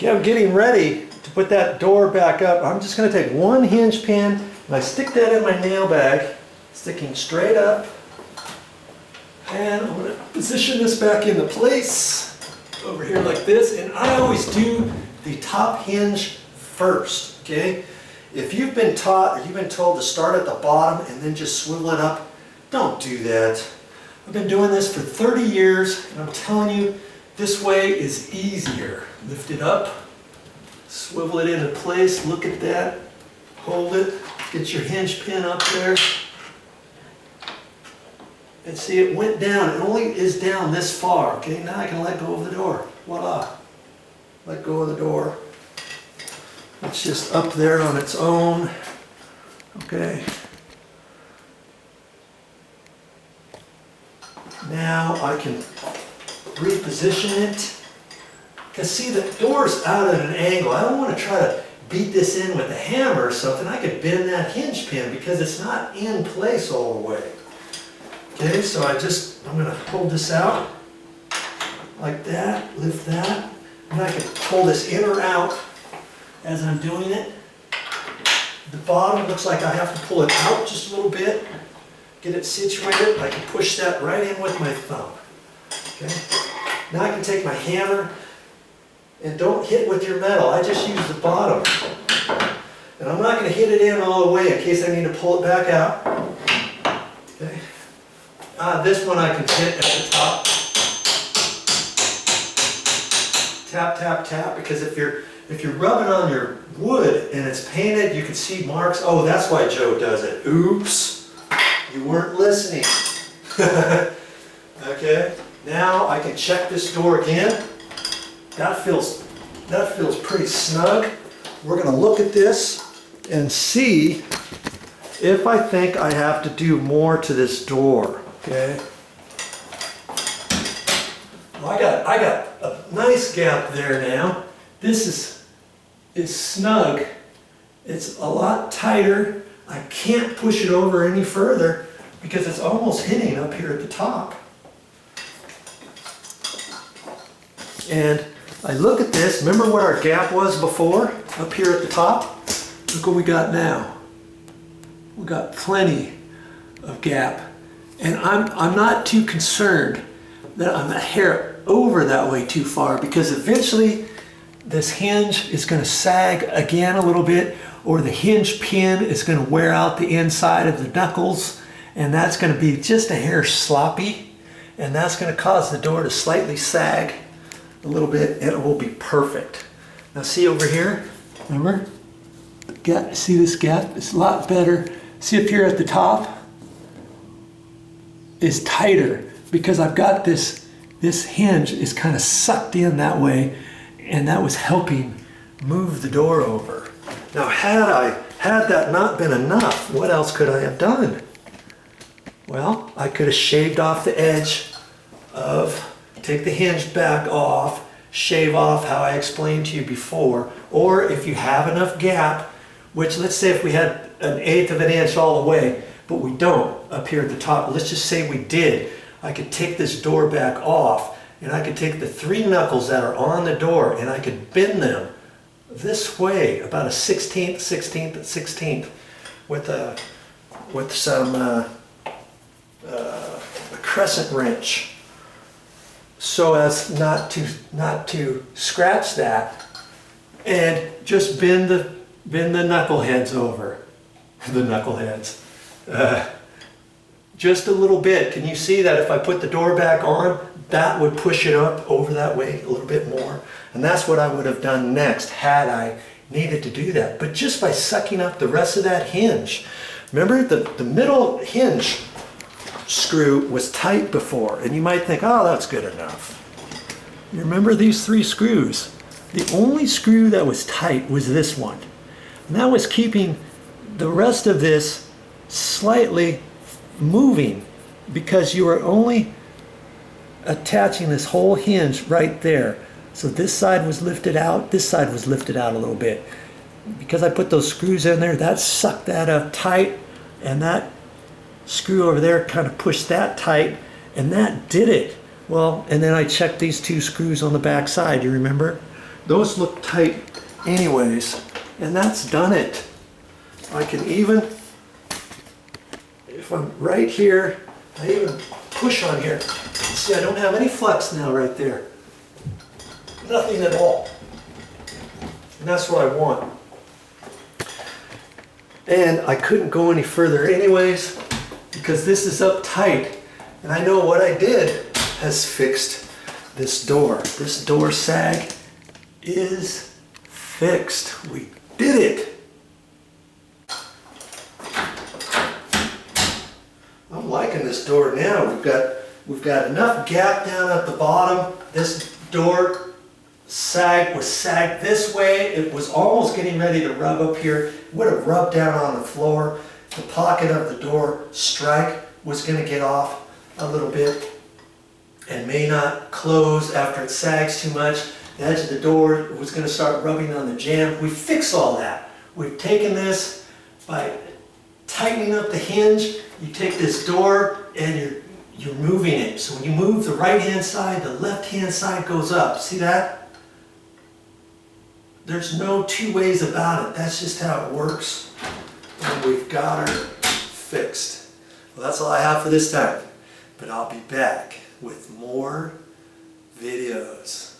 Okay, I'm getting ready to put that door back up. I'm just going to take one hinge pin and I stick that in my nail bag, sticking straight up. And I'm going to position this back into place over here like this. And I always do the top hinge first, okay? If you've been taught or you've been told to start at the bottom and then just swivel it up, don't do that. I've been doing this for 30 years and I'm telling you, this way is easier. Lift it up, swivel it into place, look at that, hold it, get your hinge pin up there. And see, it went down. It only is down this far. Okay, now I can let go of the door. Voila. Let go of the door. It's just up there on its own. Okay. Now I can reposition it. Because see, the door's out at an angle. I don't want to try to beat this in with a hammer or something. I could bend that hinge pin because it's not in place all the way. Okay, so I'm going to hold this out like that, lift that, and I can pull this in or out as I'm doing it. The bottom looks like I have to pull it out just a little bit, get it situated. I can push that right in with my thumb. Okay, now I can take my hammer and don't hit with your metal. I just use the bottom. And I'm not going to hit it in all the way in case I need to pull it back out. Okay. This one I can hit at the top. Tap, tap, tap, because if you're rubbing on your wood and it's painted, you can see marks. Oh, that's why Joe does it. Oops, you weren't listening. Okay, now I can check this door again. That feels pretty snug. We're going to look at this and see if I think I have to do more to this door. Okay. Well, I got a nice gap there now. This is snug. It's a lot tighter. I can't push it over any further because it's almost hitting up here at the top. And I look at this. Remember what our gap was before up here at the top? Look what we got now. We got plenty of gap. And I'm not too concerned that I'm a hair over that way too far, because eventually this hinge is going to sag again a little bit, or the hinge pin is going to wear out the inside of the knuckles, and that's going to be just a hair sloppy, and that's going to cause the door to slightly sag a little bit, and it will be perfect. Now see over here, remember? See this gap? It's a lot better. See up here at the top? Is tighter because I've got this hinge is kind of sucked in that way, and that was helping move the door over. Now had that not been enough, what else could I have done? Well, I could have shaved off the edge take the hinge back off, shave off how I explained to you before, or if you have enough gap, which let's say if we had 1/8 of an inch all the way, but we don't up here at the top. Let's just say we did. I could take this door back off, and I could take the 3 knuckles that are on the door and I could bend them this way, about a 1/16, 1/16, 1/16 with some a crescent wrench, so as not to scratch that, and just bend the knuckleheads over. The knuckleheads. Just a little bit. Can you see that if I put the door back on, that would push it up over that way a little bit more? And that's what I would have done next had I needed to do that. But just by sucking up the rest of that hinge. Remember, the middle hinge screw was tight before, and you might think, oh, that's good enough. You remember these 3 screws? The only screw that was tight was this one. And that was keeping the rest of this slightly moving, because you are only attaching this whole hinge right there. So this side was lifted out, this side was lifted out a little bit. Because I put those screws in there, that sucked that up tight, and that screw over there kind of pushed that tight, and that did it. Well, and then I checked these 2 screws on the back side, you remember? those look tight anyways, and that's done it. I can even, if I'm right here, I even push on here. See, I don't have any flex now right there. Nothing at all. And that's what I want. And I couldn't go any further anyways because this is up tight. And I know what I did has fixed this door. This door sag is fixed. We did it. I'm liking this door now. We've got enough gap down at the bottom. This door sag was sagged this way. It was almost getting ready to rub up here. It would have rubbed down on the floor. The pocket of the door strike was going to get off a little bit and may not close after it sags too much. The edge of the door was going to start rubbing on the jamb. We fixed all that. We've taken this by tightening up the hinge. You take this door and you're moving it. So when you move the right hand side, the left hand side goes up. See that? There's no two ways about it. That's just how it works. And we've got her fixed. Well, that's all I have for this time. But I'll be back with more videos.